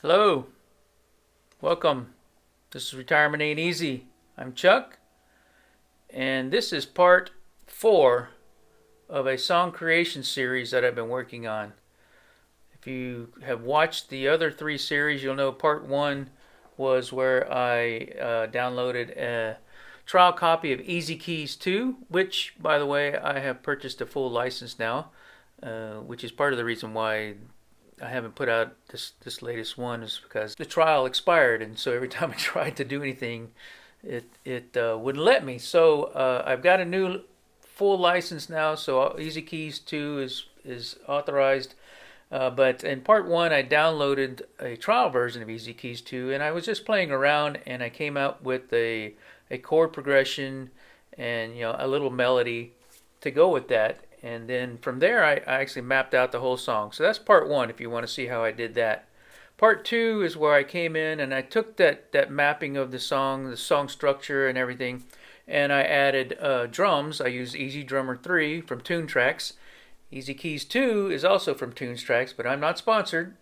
Hello, welcome. This is Retirement Ain't Easy. I'm Chuck, and this is part 4 of a song creation series that I've been working on. If you have watched the other 3 series, you'll know part 1 was where I downloaded a trial copy of EZKeys 2, which, by the way, I have purchased a full license now, which is part of the reason why I haven't put out this latest one, is because the trial expired, and so every time I tried to do anything, it wouldn't let me. So I've got a new full license now, so EZKeys 2 is authorized. But in part 1, I downloaded a trial version of EZKeys 2, and I was just playing around, and I came out with a chord progression and a little melody to go with that. And then from there, I actually mapped out the whole song. So that's part 1 if you want to see how I did that. Part 2 is where I came in and I took that mapping of the song structure and everything, and I added drums. I used EZdrummer 3 from toontracks. EZKeys 2 is also from toontracks, but I'm not sponsored.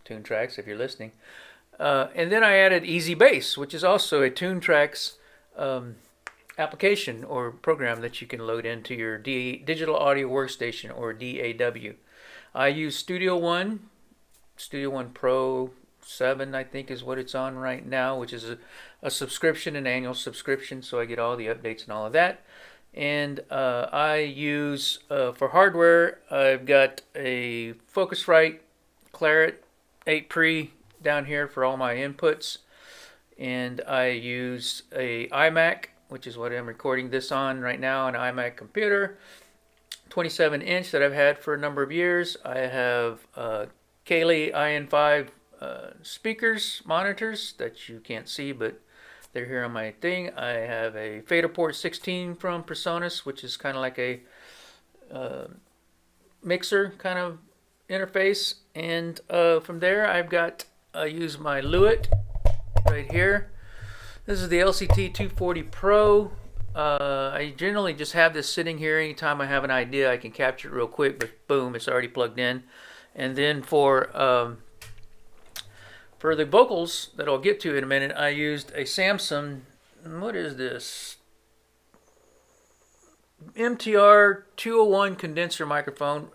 Toontracks, if you're listening. And then I added ezbass, which is also a toontracks application or program that you can load into your digital audio workstation, or DAW. I use Studio One Pro 7, I think is what it's on right now, which is a subscription, an annual subscription, so I get all the updates and all of that. And I use, for hardware, I've got a Focusrite Claret 8 Pre down here for all my inputs. And I use a iMac, which is what I'm recording this on right now, an iMac computer, 27-inch that I've had for a number of years. I have Kaylee IN5 speakers, monitors that you can't see, but they're here on my thing. I have a Faderport 16 from Presonus, which is kind of like a mixer kind of interface. And from there, I use my Lewitt right here. This is the LCT 240 Pro. I generally just have this sitting here. Anytime I have an idea, I can capture it real quick, but boom, it's already plugged in. And then for the vocals that I'll get to in a minute, I used a Samsung, what is this? MTR 201 condenser microphone.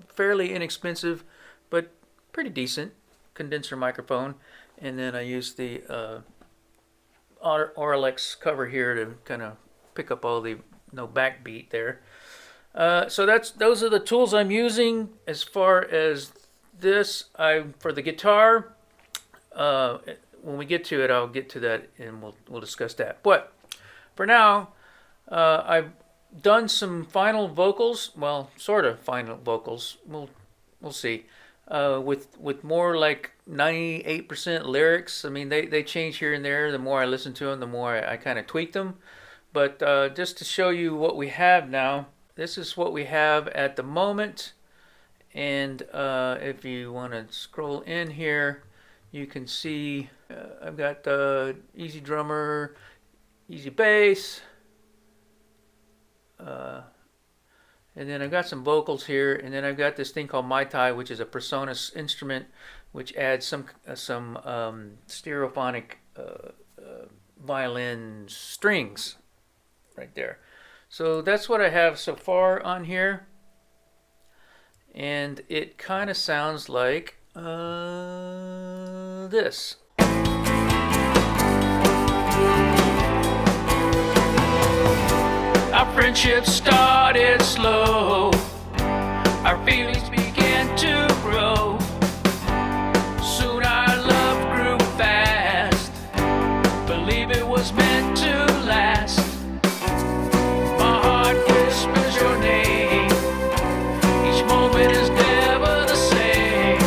Fairly inexpensive, but pretty decent condenser microphone. And then I used the Auralex cover here to kind of pick up all the backbeat there. So those are the tools I'm using. As far as this, for the guitar, when we get to it, I'll get to that and we'll discuss that. But for now, I've done some final vocals. Well, sort of final vocals. We'll see. With more like 98% lyrics. I mean, they change here and there. The more I listen to them, the more I kind of tweak them. But just to show you what we have now, this is what we have at the moment. And if you want to scroll in here, you can see I've got EZdrummer, ezbass, and then I've got some vocals here, and then I've got this thing called Mai, which is a presonus instrument, which adds some stereophonic violin strings right there. So that's what I have so far on here, and it kind of sounds like this. Our friendship started slow, our feelings began to grow. Soon our love grew fast, believe it was meant to last. My heart whispers your name, each moment is never the same.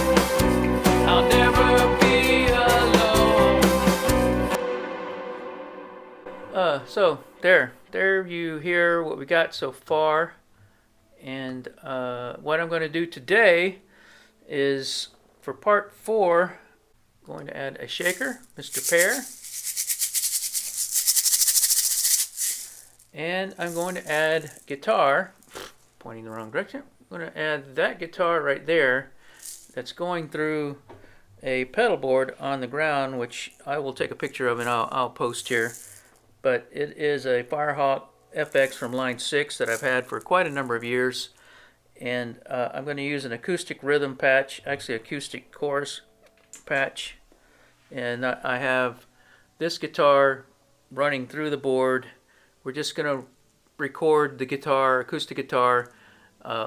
I'll never be alone. So there you hear what we got so far. And what I'm going to do today is, for part 4, I'm going to add a shaker, Mr. Pear. And I'm going to add guitar, pointing the wrong direction. I'm going to add that guitar right there that's going through a pedal board on the ground, which I will take a picture of and I'll post here. But it is a Firehawk FX from line 6 that I've had for quite a number of years. And I'm going to use an acoustic rhythm patch, actually acoustic chorus patch. And I have this guitar running through the board. We're just going to record the guitar, acoustic guitar.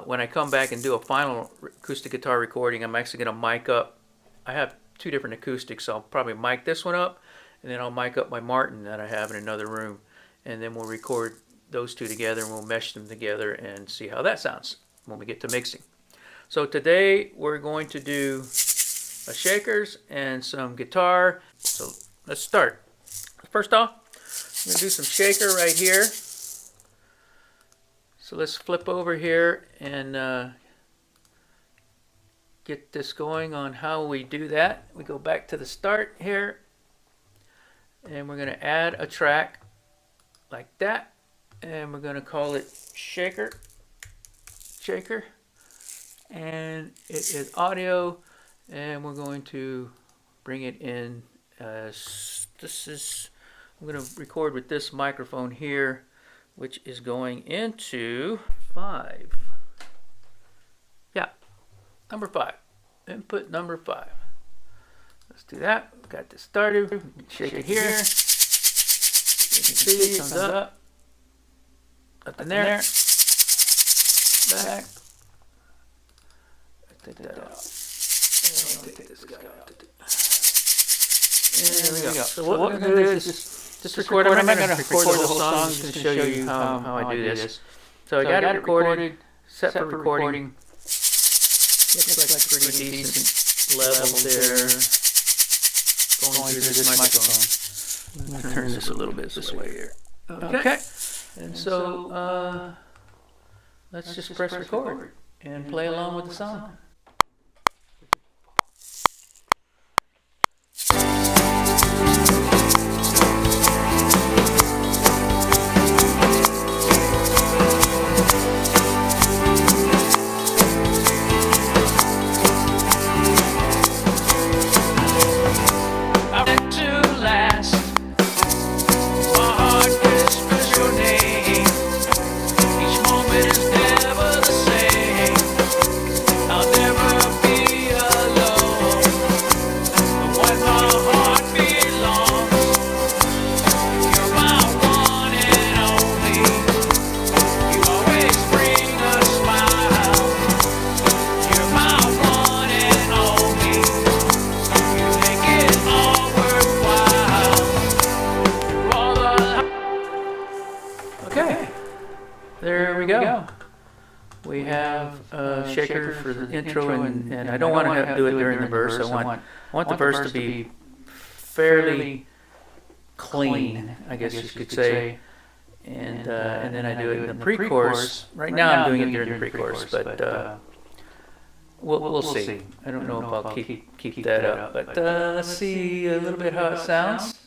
When I come back and do a final acoustic guitar recording, I'm actually going to mic up. I have two different acoustics, so I'll probably mic this one up, and then I'll mic up my Martin that I have in another room. And then we'll record those two together, and we'll mesh them together and see how that sounds when we get to mixing. So today we're going to do a shakers and some guitar. So let's start. First off, I'm going to do some shaker right here. So let's flip over here and get this going on how we do that. We go back to the start here, and we're going to add a track like that, and we're going to call it shaker, and it is audio, and we're going to bring it in as I'm going to record with this microphone here, which is going into 5. Yeah, number 5. Input number 5. Let's do that. Got this started. Shake it here. You can see it comes up in there. Back. Take that out. And take this guy out. And there we go. So what we're going to do is just record. I'm not going to record the whole song. I'm just going to show you how I do this. So I got it recorded, set for recording. Looks like pretty decent level there. Going through this microphone. I'm going to turn this a little bit this way here. Okay. And so let's just press record and play along with the song. Okay, there we go. We have a shaker for the intro, and I don't want to do it during the verse. I want the verse to be fairly clean, I guess you could say. And then I do it in the pre-chorus. Right now I'm doing it during the pre-chorus, but we'll see. I don't know if I'll keep that up, but let's see a little bit how it sounds.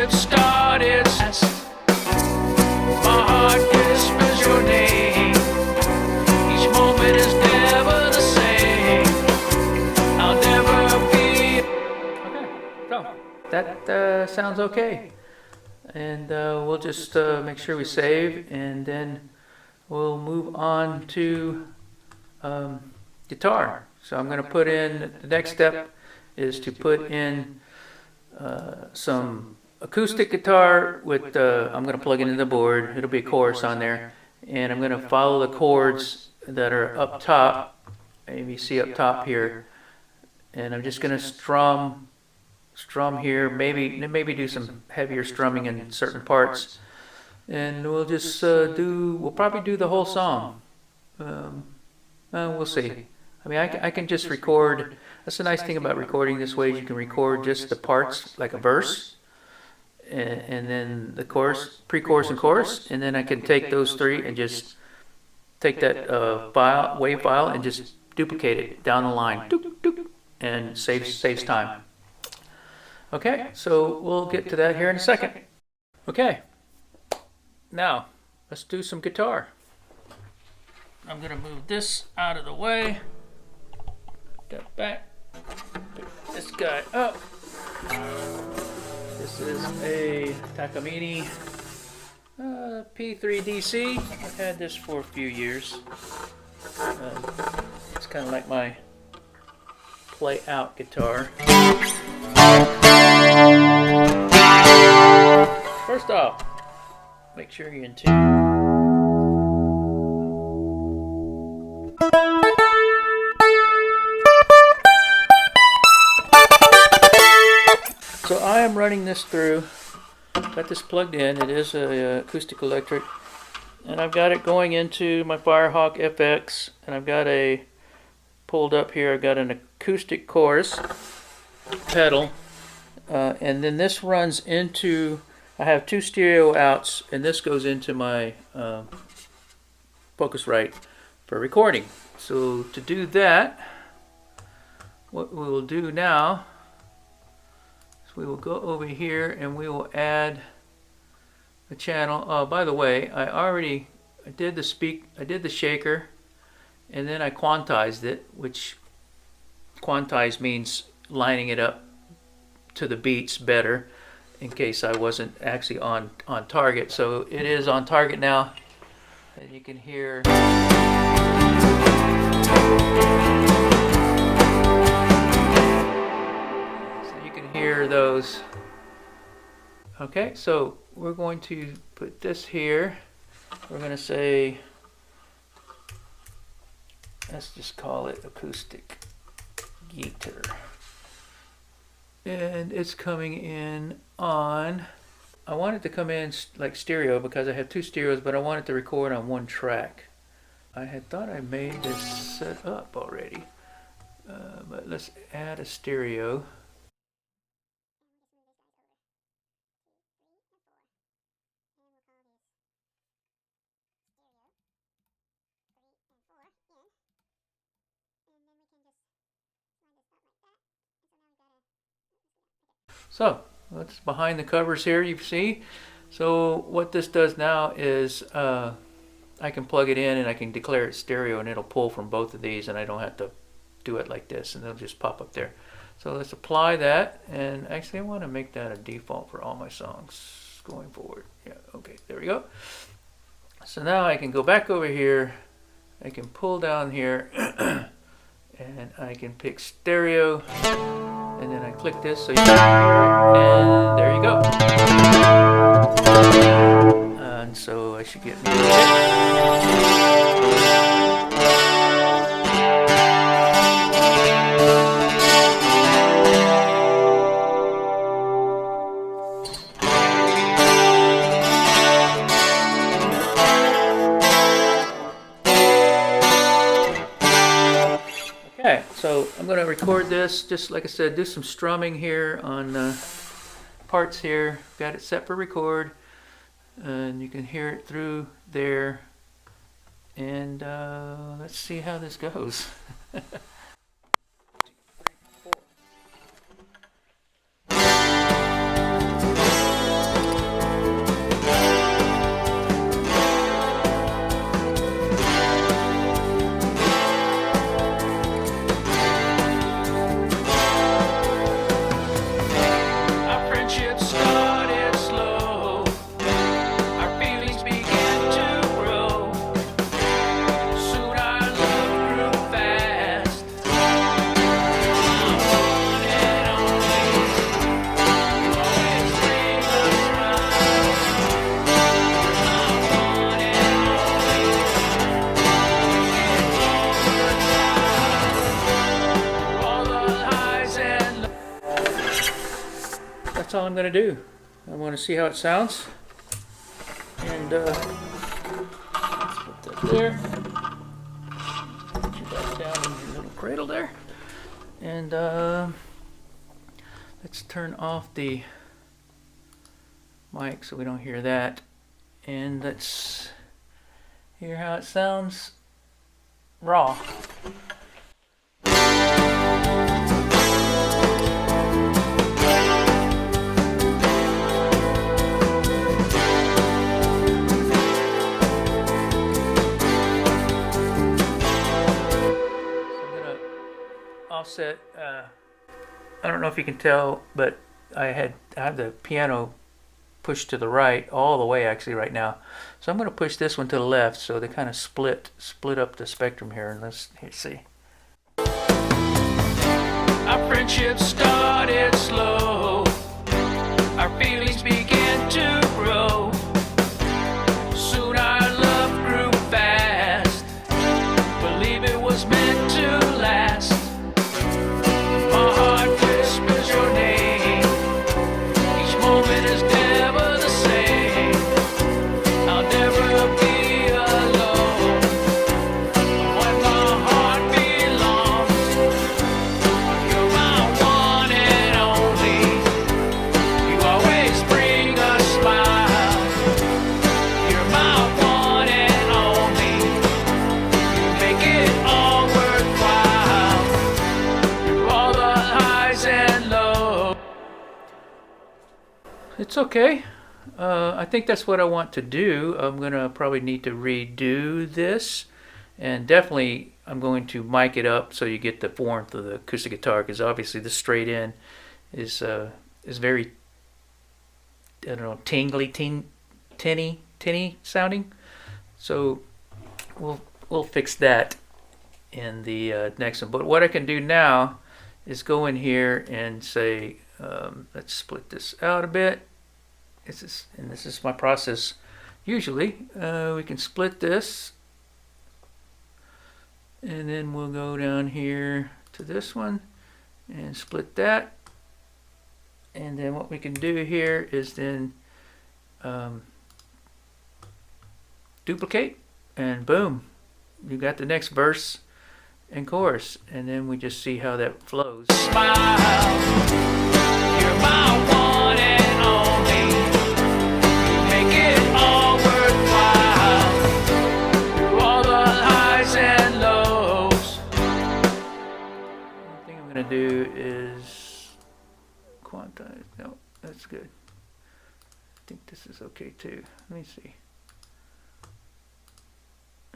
Started. My heart whispers your name. Each moment is never the same. I'll never be. Okay, so that sounds okay. And we'll just make sure we save, and then we'll move on to guitar. So I'm going to put in, the next step is to put in some acoustic guitar with I'm going to plug it into the board. It'll be a chorus on there, and I'm going to follow the chords that are up top. Maybe you see up top here, and I'm just going to strum here. Maybe do some heavier strumming in certain parts, and we'll just we'll probably do the whole song. We'll see. I mean, I can just record. That's the nice thing about recording this way. You can record just the parts, like a verse, and then the chorus, pre-chorus and chorus, and then I can take those three and just take that wave file and just duplicate it down the line, and saves time. Okay, so we'll get to that here in a second. Okay, now let's do some guitar. I'm gonna move this out of the way. Step back. Pick this guy up. This is a Takamine P3DC. I've had this for a few years. It's kind of like my play out guitar. First off, make sure you're in tune. So I am running this through. Got this plugged in. It is a acoustic electric, and I've got it going into my Firehawk FX, and I've got a pulled up here. I've got an acoustic chorus pedal, and then this runs into. I have two stereo outs, and this goes into my Focusrite for recording. So to do that, what we will do now. We will go over here and we will add a channel. Oh, by the way, I did the shaker, and then I quantized it, which quantize means lining it up to the beats better in case I wasn't actually on target. So it is on target now, and you can hear. Hear those. Okay, so we're going to put this here. We're going to say, let's just call it acoustic guitar, and it's coming in on. I want it to come in like stereo because I have two stereos, but I want it to record on one track. I had thought I made this set up already, but let's add a stereo. So that's behind the covers here, you see. So what this does now is I can plug it in and I can declare it stereo, and it'll pull from both of these, and I don't have to do it like this, and it'll just pop up there. So let's apply that, and actually I want to make that a default for all my songs going forward. Yeah, okay, there we go. So now I can go back over here, I can pull down here, and I can pick stereo. And then I click this so you can hear it, and there you go. And so I should get Okay, so I'm going to record this, just like I said, do some strumming here on parts here. Got it set for record, and you can hear it through there. And let's see how this goes. That's all I'm going to do. I want to see how it sounds. And let's put that there. Put you back down in your little cradle there. And let's turn off the mic so we don't hear that. And let's hear how it sounds raw. offset. I don't know if you can tell, but I have the piano pushed to the right, all the way actually right now. So I'm going to push this one to the left, so they kind of split up the spectrum here. And let's see. Our friendship started slow. Our feelings began to grow. Soon our love grew fast. Believe it was meant to last. My heart whispers your name. Each moment is never the same. I'll never be alone. When my heart belongs, you're my one and only. You always bring a smile. You're my one and only. You make it all worthwhile. Through all the highs and lows. It's okay. I think that's what I want to do. I'm gonna probably need to redo this, and definitely I'm going to mic it up so you get the warmth of the acoustic guitar, because obviously the straight in is very, I don't know, tingly, tinny sounding. So we'll fix that in the next one. But what I can do now is go in here and say, let's split this out a bit. This is my process. Usually, we can split this, and then we'll go down here to this one and split that. And then what we can do here is then duplicate, and boom, you got the next verse and chorus. And then we just see how that flows. Smile, you're my one and only. You make it all worthwhile. Through all the highs and lows. One thing I'm gonna do is quantize. No, that's good. I think this is okay too. Let me see.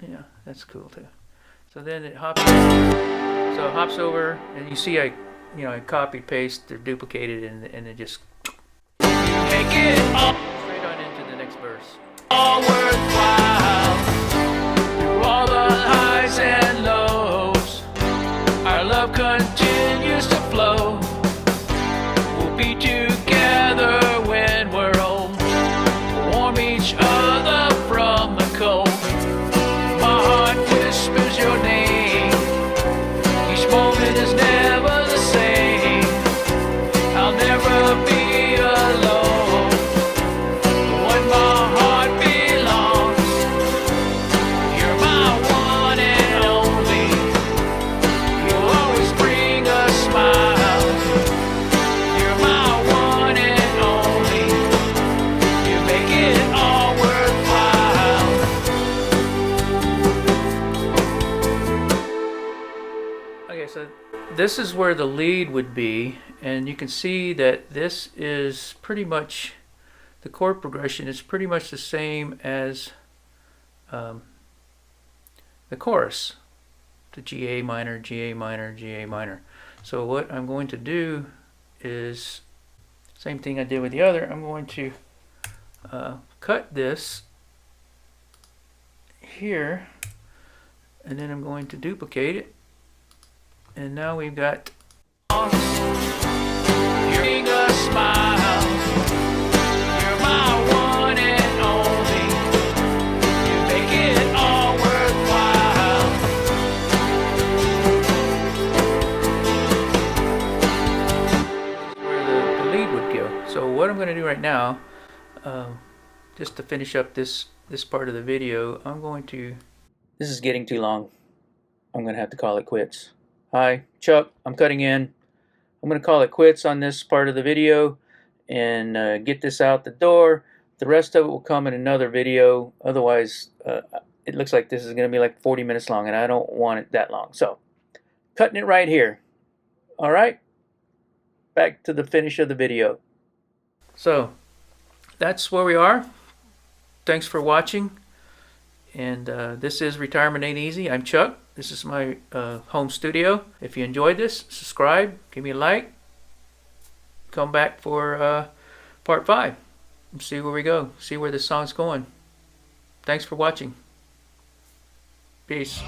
Yeah, that's cool too. So then it hops. So it hops over, and you see I copy paste or duplicated, and it just make it all straight on into the next verse. All worthwhile. Through all the highs and lows, our love continues to flow. We'll be together when we're old. We'll warm each other from the cold. My heart whispers your name. Each moment is never the same. I'll never be alone. When my heart belongs, you're my one and only. You'll always bring a smile. You're my one and only. You make it all worthwhile. Okay, so this is where the lead would be, and you can see that this is pretty much, the chord progression is pretty much the same as the chorus, the G, A minor, G, A minor, G, A minor. So what I'm going to do is, same thing I did with the other, I'm going to cut this here, and then I'm going to duplicate it. And now we've got you're a smile. You're my one and only. You make it all worthwhile. This is where the lead would go. So what I'm going to do right now, just to finish up this part of the video, I'm going to. This is getting too long. I'm going to have to call it quits. Hi, Chuck, I'm cutting in. I'm going to call it quits on this part of the video and get this out the door. The rest of it will come in another video. Otherwise, it looks like this is going to be like 40 minutes long, and I don't want it that long. So, cutting it right here. All right, back to the finish of the video. So, that's where we are. Thanks for watching. And this is Retirement Ain't Easy. I'm Chuck. This is my home studio. If you enjoyed this, subscribe, give me a like. Come back for part 5 and see where we go. See where this song's going. Thanks for watching. Peace.